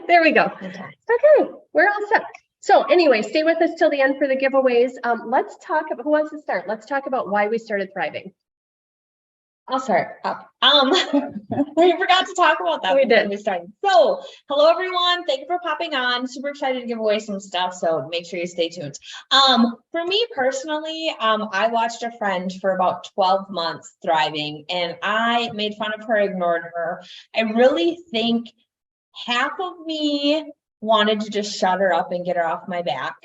There we go. Okay, we're all set. So anyway, stay with us till the end for the giveaways. Let's talk about, who wants to start? Let's talk about why we started Thriving. I'll start up. We forgot to talk about that. We did. We started. So, hello everyone. Thank you for popping on. Super excited to give away some stuff. So make sure you stay tuned. For me personally, I watched a friend for about 12 months thriving, and I made fun of her, ignored her. I really think half of me wanted to just shut her up and get her off my back.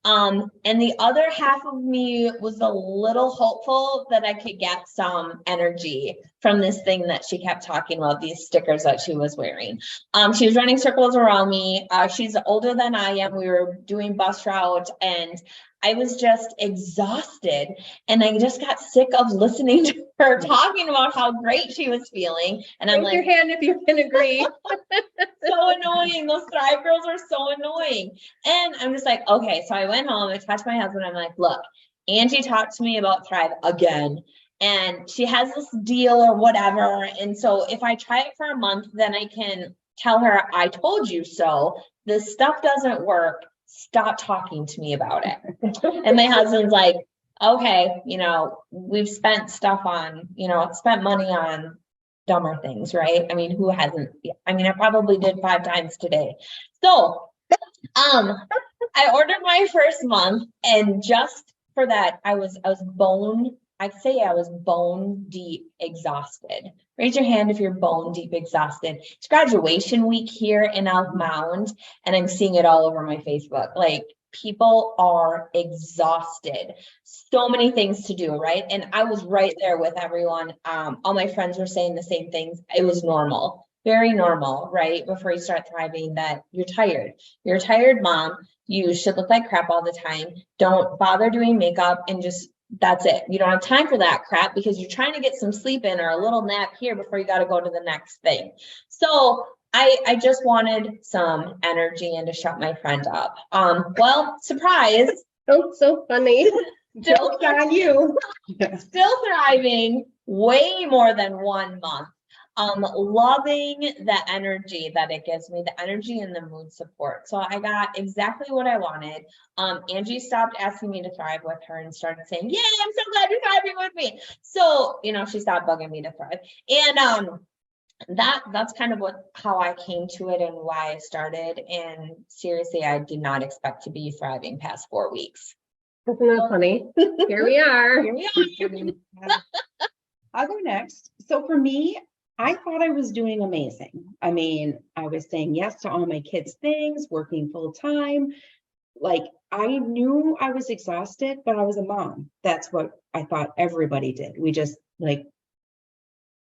And the other half of me was a little hopeful that I could get some energy from this thing that she kept talking about, these stickers that she was wearing. She was running circles around me. She's older than I am. We were doing bus route and I was just exhausted, and I just got sick of listening to her talking about how great she was feeling. And I'm like, raise your hand if you can agree. so annoying. Those Thrive girls are so annoying. And I'm just like, okay. So I went home, I talked to my husband. I'm like, look, Angie talked to me about Thrive again, and she has this deal or whatever. And so if I try it for a month, then I can tell her, I told you so. This stuff doesn't work. Stop talking to me about it. And my husband's like, okay, you know, we've spent stuff on, you know, spent money on dumber things, right? I mean, who hasn't? I mean, I probably did 5 times today. So, I ordered my first month, and just for that, I'd say I was bone deep exhausted. Raise your hand if you're bone deep exhausted. It's graduation week here in Elk Mound, and I'm seeing it all over my Facebook. Like, people are exhausted. So many things to do, right? And I was right there with everyone. All my friends were saying the same things. It was normal, very normal, right? Before you start thriving, that you're tired. You're a tired mom. You should look like crap all the time. Don't bother doing makeup, and just, that's it. You don't have time for that crap because you're trying to get some sleep in or a little nap here before you got to go to the next thing. So I just wanted some energy and to shut my friend up. Well, surprise. Oh, so funny. Still on you. Still thriving way more than 1 month. Loving the energy that it gives me, the energy and the mood support. So I got exactly what I wanted. Angie stopped asking me to thrive with her and started saying, yay, I'm so glad you're thriving with me. So, you know, she stopped bugging me to thrive. And that's kind of how I came to it and why I started. And seriously, I did not expect to be thriving past 4 weeks. Isn't that funny? Here we are. Here we are. I'll go next. So for me, I thought I was doing amazing. I mean, I was saying yes to all my kids' things, working full time. Like, I knew I was exhausted, but I was a mom. That's what I thought everybody did. We just like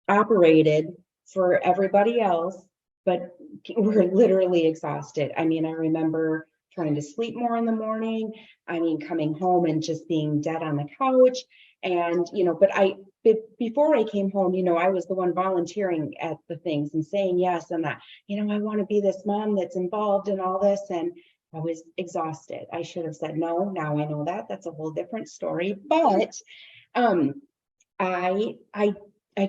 operated for everybody else, but we're literally exhausted. I mean, I remember trying to sleep more in the morning. I mean, coming home and just being dead on the couch. And, you know, but before I came home, you know, I was the one volunteering at the things and saying yes, and that, you know, I want to be this mom that's involved in all this. And I was exhausted. I should have said no. Now I know that. That's a whole different story. But I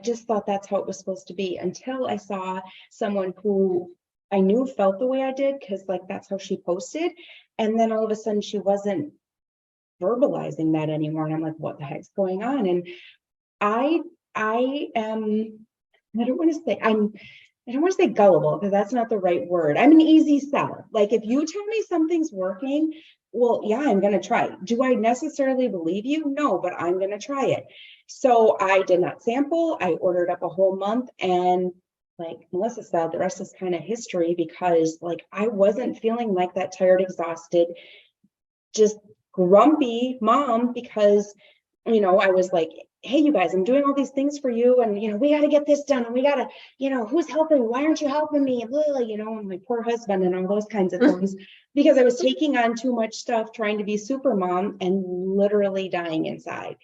just thought that's how it was supposed to be until I saw someone who I knew felt the way I did, because like that's how she posted. And then all of a sudden she wasn't verbalizing that anymore. And I'm like, what the heck's going on? And I am, I don't want to say gullible, because that's not the right word. I'm an easy seller. Like, if you tell me something's working, well, yeah, I'm going to try it. Do I necessarily believe you? No, but I'm going to try it. So I did not sample. I ordered up a whole month, and like Melissa said, the rest is kind of history, because like I wasn't feeling like that tired, exhausted, just grumpy mom, because, you know, I was like, hey, you guys, I'm doing all these things for you, and, you know, we got to get this done, and we got to, you know, who's helping? Why aren't you helping me? You know, and my poor husband and all those kinds of things, because I was taking on too much stuff, trying to be super mom, and literally dying inside.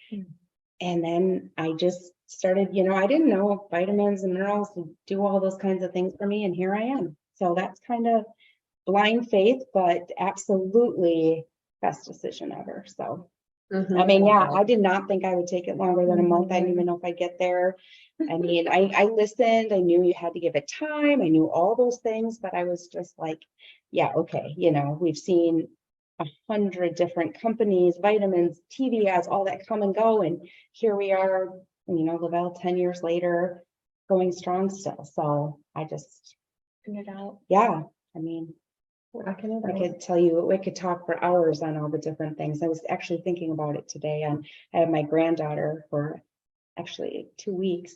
And then I just started, you know, I didn't know vitamins and minerals and do all those kinds of things for me, and here I am. So that's kind of blind faith, but absolutely best decision ever. So I mean, yeah, I did not think I would take it longer than a month. I didn't even know if I'd get there. I mean, I listened, I knew you had to give it time. I knew all those things, but I was just like, yeah, okay, we've seen 100 different companies, vitamins, TV ads, all that come and go. And here we are, Lavelle 10 years later, going strong still. So I just, Figured out. yeah, I mean, Rocking it I out. could tell you, we could talk for hours on all the different things. I was actually thinking about it today. I had my granddaughter for actually 2 weeks.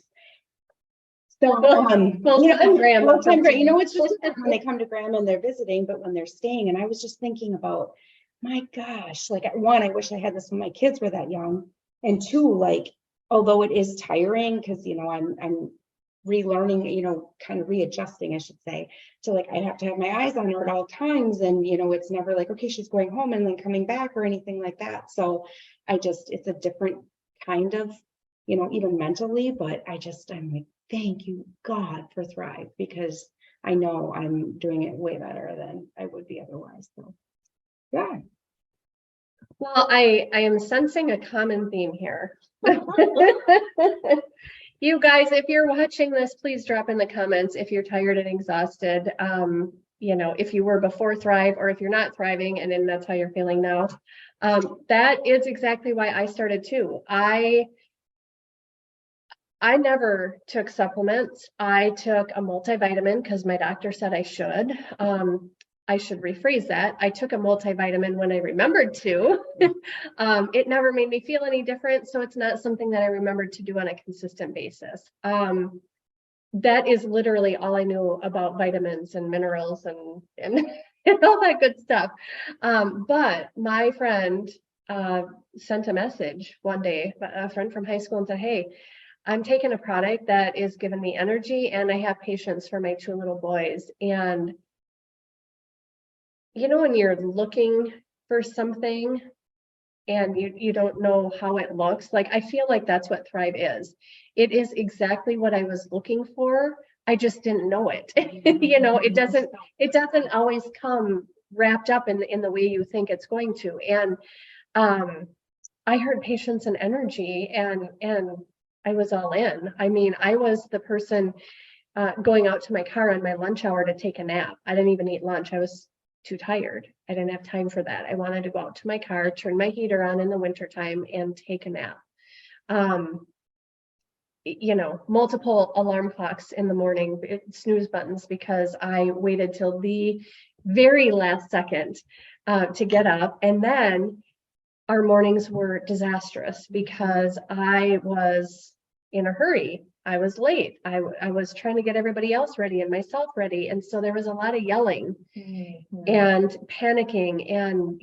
So, Full-time grandma. full-time it's just different when they come to grandma and they're visiting, but when they're staying, and I was just thinking about, my gosh, like, one, I wish I had this when my kids were that young. And two, like, although it is tiring, because, I'm relearning, kind of readjusting, I should say, to like, I have to have my eyes on her at all times. And, it's never like, okay, she's going home and then coming back or anything like that. So it's a different kind of, even mentally, but I'm like, thank you, God, for Thrive, because I know I'm doing it way better than I would be otherwise. So, yeah. Well, I am sensing a common theme here. You guys, if you're watching this, please drop in the comments if you're tired and exhausted. If you were before Thrive, or if you're not thriving and then that's how you're feeling now. That is exactly why I started too. I never took supplements. I took a multivitamin because my doctor said I should. I should rephrase that. I took a multivitamin when I remembered to. It never made me feel any different, so it's not something that I remembered to do on a consistent basis. That is literally all I knew about vitamins and minerals and all that good stuff. But my friend sent a message one day, a friend from high school, and said, hey, I'm taking a product that is giving me energy, and I have patience for my 2 little boys. And when you're looking for something and you don't know how it looks, like, I feel like that's what Thrive is. It is exactly what I was looking for. I just didn't know it. It doesn't always come wrapped up in the way you think it's going to. And I heard patience and energy, and I was all in. I mean, I was the person going out to my car on my lunch hour to take a nap. I didn't even eat lunch. I was too tired. I didn't have time for that. I wanted to go out to my car, turn my heater on in the wintertime, and take a nap. Multiple alarm clocks in the morning, snooze buttons, because I waited till the very last second to get up. And then our mornings were disastrous because I was in a hurry. I was late. I was trying to get everybody else ready and myself ready. And so there was a lot of yelling and panicking and,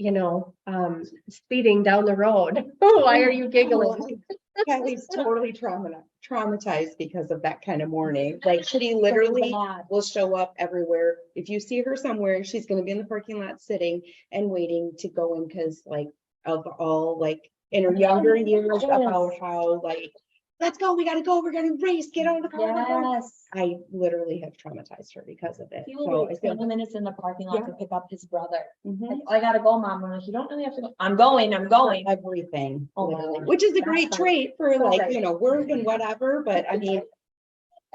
speeding down the road. Why are you giggling? Kelly's totally traumatized because of that kind of morning. Like, she literally will show up everywhere. If you see her somewhere, she's going to be in the parking lot sitting and waiting to go in, because of all, in her younger years, about how, let's go, we gotta go, we're gonna race, get on the car. Yes. I literally have traumatized her because of it. He will wait 20 minutes in the parking lot to pick up his brother. Like, I gotta go, Mom. I'm like, you don't really have to go. I'm going. Everything, Oh, which is a great that's trait for right. work and whatever. But I mean,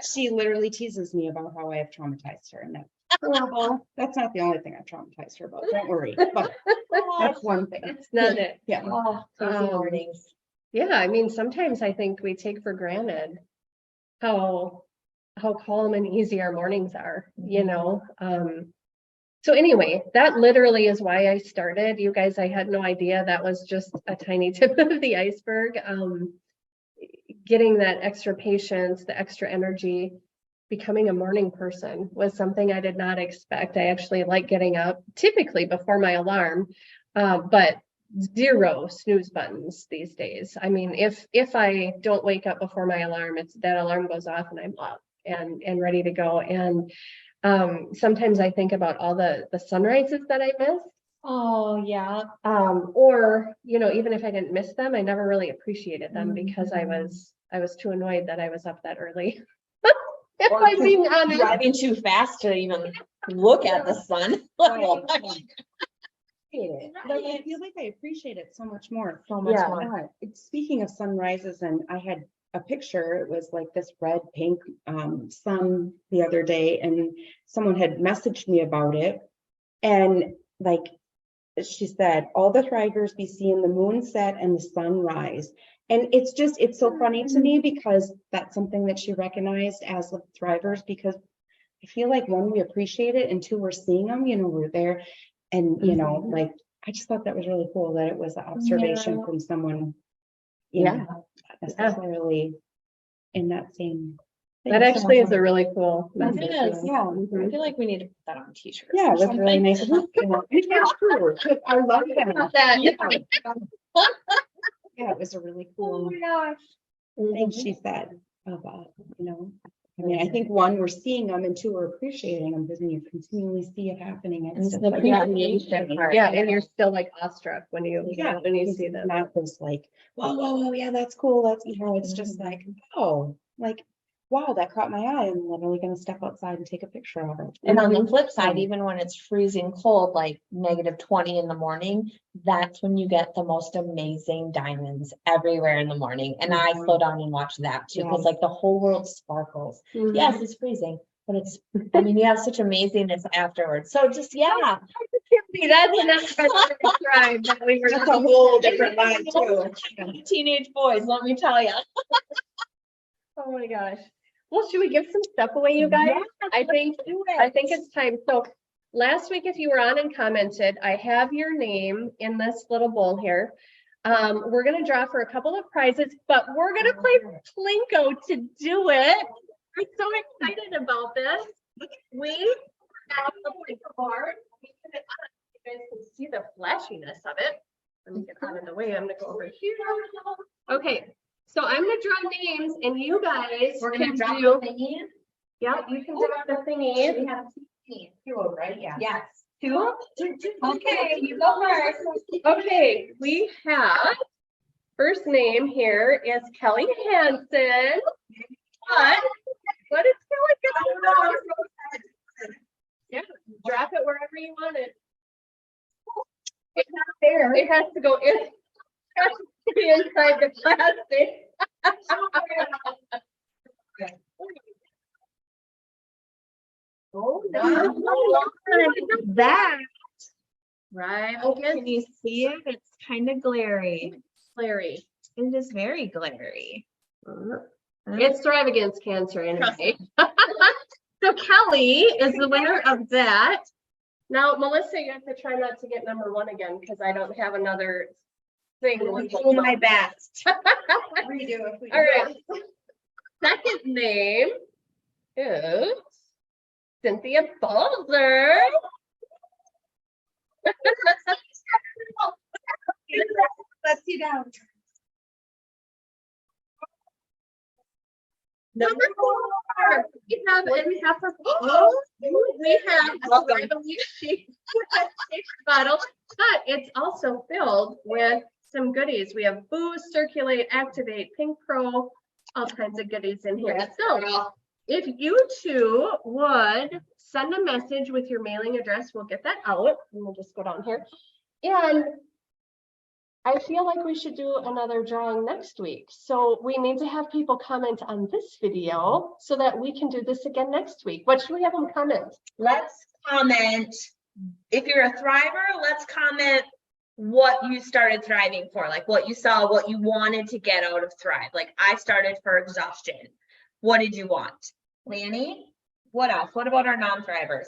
she literally teases me about how I have traumatized her, and that's horrible. That's not the only thing I've traumatized her about. Don't worry, but that's one thing. It's not it. Yeah. Oh, crazy mornings. Yeah, I mean, sometimes I think we take for granted how calm and easy our mornings are, So anyway, that literally is why I started. You guys, I had no idea that was just a tiny tip of the iceberg. Getting that extra patience, the extra energy, becoming a morning person was something I did not expect. I actually like getting up typically before my alarm, but 0 snooze buttons these days. I mean, if I don't wake up before my alarm, that alarm goes off and I'm up and ready to go. And sometimes I think about all the sunrises that I missed. Oh yeah. Or even if I didn't miss them, I never really appreciated them because I was too annoyed that I was up that early. If I'm being honest. Driving too fast to even look at the sun. appreciate it. Like, I feel like I appreciate it so much more. So much Yeah. more. Speaking of sunrises, and I had a picture, it was like this red pink sun the other day, and someone had messaged me about it. And like she said, all the thrivers be seeing the moon set and the sun rise. And it's so funny to me because that's something that she recognized as the thrivers, because I feel like one, we appreciate it, and two, we're seeing them, we're there. And, like, I just thought that was really cool that it was an observation from someone, Yeah. not necessarily in that same. That thing. actually is a really cool It message. is. Yeah. I feel like we need to put that on t-shirts. Yeah, or it was really something. nice. It's true, 'cause I love that. That- Yeah, it was a really Oh cool my gosh. thing she said about, I mean, I think one, we're seeing them, and two, we're appreciating them, because when you continually see it happening, And it's it's just the like, appreciation part. Yeah, and you're still like awestruck when you yeah, see them. not this like, whoa, yeah, that's cool. It's just like, oh, like, wow, that caught my eye. I'm literally gonna step outside and take a picture of it. And on the flip side, Yeah. even when it's freezing cold, like -20 in the morning, that's when you get the most amazing diamonds everywhere in the morning. And I slow down and watch that too, because Yes. like the whole world sparkles. Mhm. Yes, it's freezing, but you have such amazingness afterwards. So just, yeah. See, that's another tribe that we were. That's a whole different line too. Teenage boys, let me tell you. Oh my gosh. Well, should we give some stuff away, you guys? I think it's time. So last week, if you were on and commented, I have your name in this little bowl here. We're gonna draw for a couple of prizes, but we're gonna play Plinko to do it. I'm so excited about this. We have the Plinko board. You guys can see the flashiness of it. Let me get out of the way. I'm gonna go over here. Okay, so I'm gonna draw names, and you guys can do. Yeah, you can drop the thingy. We have two, right? Yeah. Yes. Two. Okay, you go first. Okay, we have, first name here is Kelly Hansen. What is Kelly gonna do? Yeah, drop it wherever you want it. It's not there. It has to go in. It has to be inside the plastic. Oh, That. Right. Oh, can you see it? It's kind of glary. Larry. It is very glary. It's Thrive Against Cancer anyway. So Kelly is the winner of that. Now, Melissa, you have to try not to get number one again, because I don't have another thing. I'm doing my best. Redo if we. All right. Second name is Cynthia Balzer. Let's see down. Number 4. We have her. We have a shake bottle, but it's also filled with some goodies. We have Boost, Circulate, Activate, Pink Pro, all kinds of goodies in here. So if you two would send a message with your mailing address, we'll get that out. And we'll just go down here. And I feel like we should do another drawing next week. So we need to have people comment on this video so that we can do this again next week. What should we have them comment? Let's comment. If you're a thriver, let's comment what you started thriving for, like what you saw, what you wanted to get out of Thrive. Like I started for exhaustion. What did you want? Lanny, what else? What about our non-thrivers?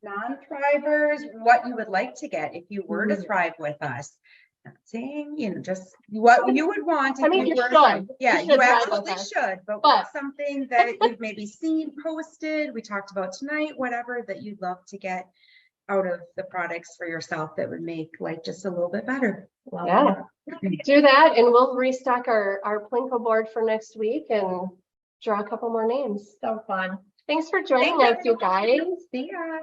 Non-thrivers, what you would like to get if you were to thrive with us. Not saying, just what you would want. I if mean, you were- should. Yeah, You you should thrive with absolutely us. should, but But- what's something that you've maybe seen posted, we talked about tonight, whatever that you'd love to get out of the products for yourself that would make life just a little bit better. Yeah, do that, and we'll restock our Plinko board for next week and draw a couple more names. So fun. Thanks for joining us, you guys. See ya.